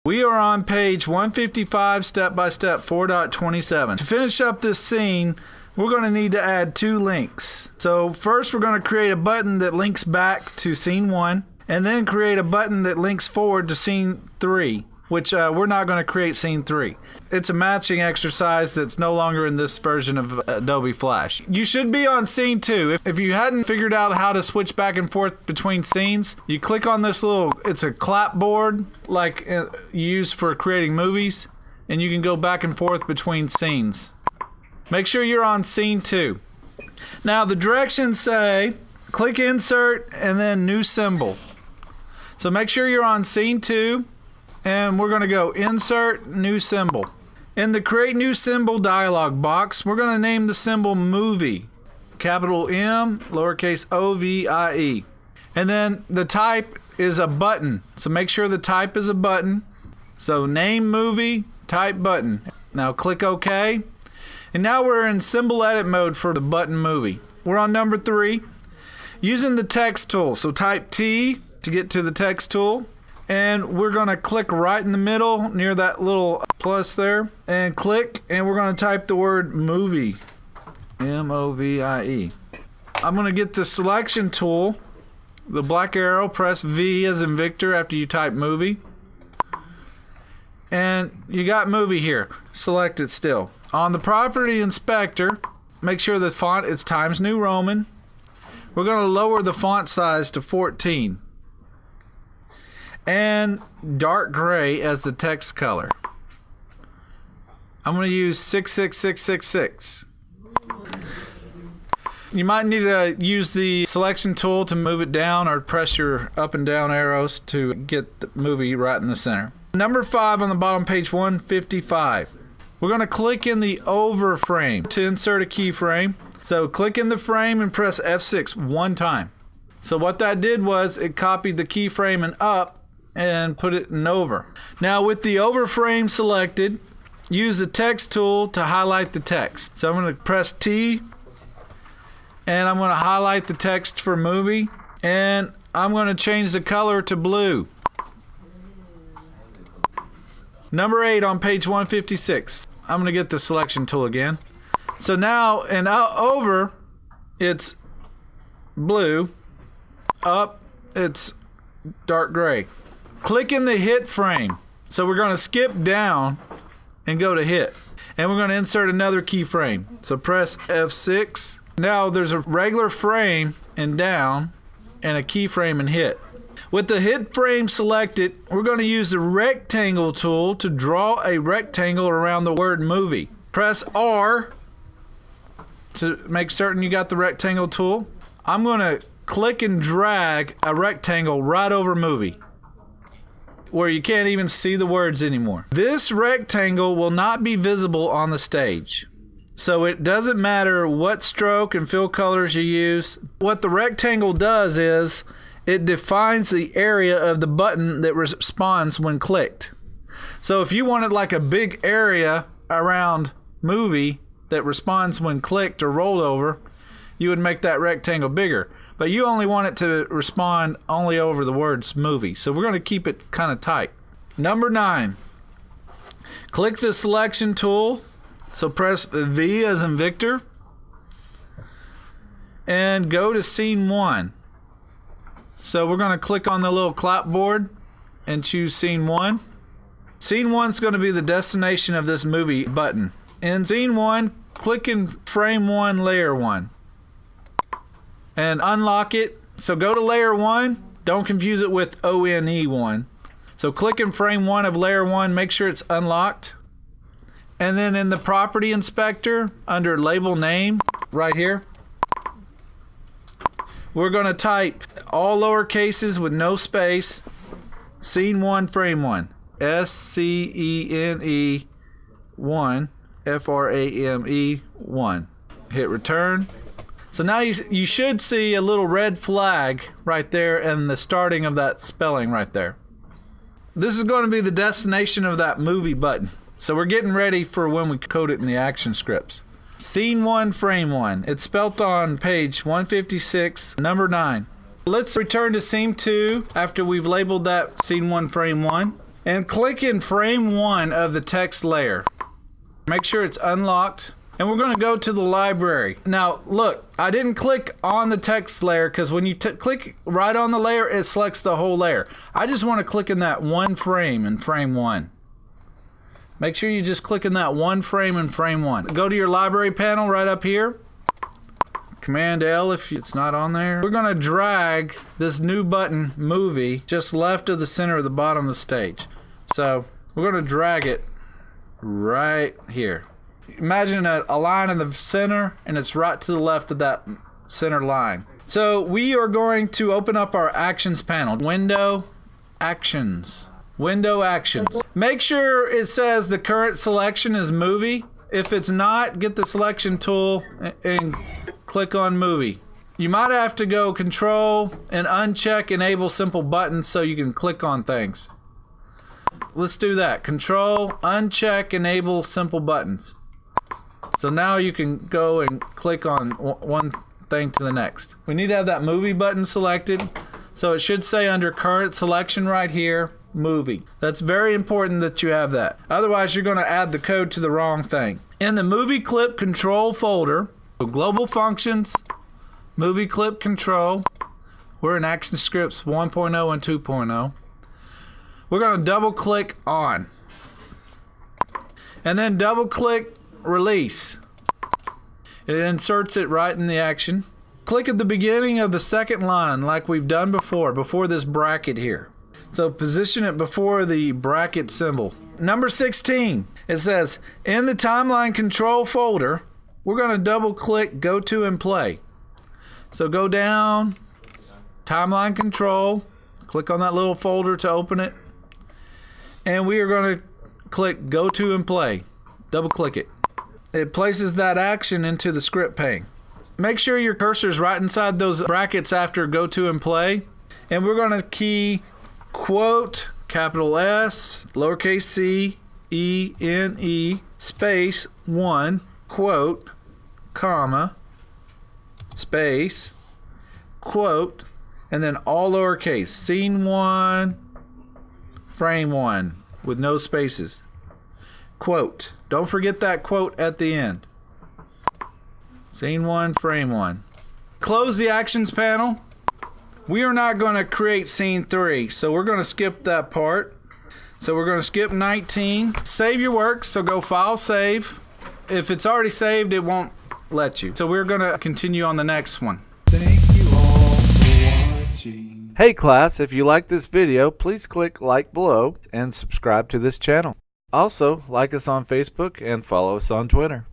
We are on page 155, step-by-step 4.27. To finish up this scene, we're going to need to add 2 links. So first we're going to create a button that links back to scene 1, and then create a button that links forward to scene 3, which we're not going to create scene 3. It's a matching exercise that's no longer in this version of Adobe Flash. You should be on scene 2. If you hadn't figured out how to switch back and forth between scenes, you click on this it's a clapboard like you use for creating movies, and you can go back and forth between scenes. Make sure you're on scene 2. Now the directions say click insert and then new symbol. So make sure you're on scene 2, and we're going to go insert new symbol. In the create new symbol dialog box, we're going to name the symbol movie, capital M, lowercase O-V-I-E. And then the type is a button. So make sure the type is a button. So name movie, type button. Now click OK. And now we're in symbol edit mode for the button movie. We're on number 3. Using the text tool. So type T to get to the text tool. And we're going to click right in the middle near that little plus there. And click, and we're going to type the word movie. M-O-V-I-E. I'm going to get the selection tool, the black arrow, press V as in Victor after you type movie. And you got movie here. Select it still. On the property inspector, make sure the font is Times New Roman. We're going to lower the font size to 14. And dark gray as the text color. I'm going to use 66666. You might need to use the selection tool to move it down, or press your up and down arrows to get the movie right in the center. Number 5 on the bottom, page 155. We're going to click in the over frame to insert a keyframe. So click in the frame and press F6 one time. So what that did was it copied the keyframe and up and put it in over. Now with the over frame selected, use the text tool to highlight the text. So I'm going to press T, and I'm going to highlight the text for movie, and I'm going to change the color to blue. Number 8 on page 156. I'm going to get the selection tool again. So now in over, it's blue. Up, it's dark gray. Click in the hit frame. So we're going to skip down and go to hit. And we're going to insert another keyframe. So press F6. Now there's a regular frame and down, and a keyframe and hit. With the hit frame selected, we're going to use the rectangle tool to draw a rectangle around the word movie. Press R to make certain you got the rectangle tool. I'm going to click and drag a rectangle right over movie, where you can't even see the words anymore. This rectangle will not be visible on the stage. So it doesn't matter what stroke and fill colors you use. What the rectangle does is it defines the area of the button that responds when clicked. So if you wanted like a big area around movie that responds when clicked or rolled over, you would make that rectangle bigger. But you only want it to respond only over the words movie. So we're going to keep it kind of tight. Number 9. Click the selection tool. So press V as in Victor. And go to scene 1. So we're going to click on the little clapboard and choose scene 1. Scene 1 is going to be the destination of this movie button. In scene 1, click in frame 1, layer 1. And unlock it. So go to layer 1. Don't confuse it with ONE1. So click in frame 1 of layer 1. Make sure it's unlocked. And then in the property inspector, under label name, right here, we're going to type all lower cases with no space, scene 1, frame 1. SCENE 1, FRAME 1. Hit return. So now you should see a little red flag right there and the starting of that spelling right there. This is going to be the destination of that movie button. So we're getting ready for when we code it in the action scripts. Scene 1, frame 1. It's spelt on page 156, number 9. Let's return to scene 2 after we've labeled that scene 1, frame 1. and click in frame 1 of the text layer. Make sure it's unlocked. And we're going to go to the library. Now, look, I didn't click on the text layer because when you click right on the layer, it selects the whole layer. I just want to click in that one frame in frame 1. Make sure you just click in that one frame in frame 1. Go to your library panel right up here. Command L if it's not on there. We're going to drag this new button, Movie, just left of the center of the bottom of the stage. So we're going to drag it right here. Imagine a line in the center, and it's right to the left of that center line. So we are going to open up our Actions panel. Window, Actions. Window, Actions. Make sure it says the current selection is Movie. If it's not, get the selection tool and click on Movie. You might have to go Control and uncheck Enable Simple Buttons so you can click on things. Let's do that. Control, uncheck, Enable Simple Buttons. So now you can go and click on one thing to the next. We need to have that Movie button selected. So it should say under Current Selection right here, Movie. That's very important that you have that. Otherwise, you're going to add the code to the wrong thing. In the Movie Clip Control folder, Global Functions, Movie Clip Control, we're in ActionScripts 1.0 and 2.0. We're going to double click on. And then double click Release. It inserts it right in the action. Click at the beginning of the second line like we've done before this bracket here. So position it before the bracket symbol. Number 16, it says, in the timeline control folder, we're going to double click Go to and Play. So go down, timeline control, click on that little folder to open it, and we are going to click Go to and Play. Double click it. It places that action into the script pane. Make sure your cursor is right inside those brackets after Go to and Play. And we're going to key quote, capital S, lowercase c, E-N-E, space, 1, quote, comma, space, quote, and then all lowercase. Scene 1, frame 1, with no spaces. Quote. Don't forget that quote at the end. Scene 1, frame 1. Close the Actions panel. We are not going to create scene 3, so we're going to skip that part. So we're going to skip 19. Save your work, so go File, Save. If it's already saved, it won't let you. So we're going to continue on the next one. Thank you all for watching. Hey class, if you like this video, please click like below and subscribe to this channel. Also, like us on Facebook and follow us on Twitter.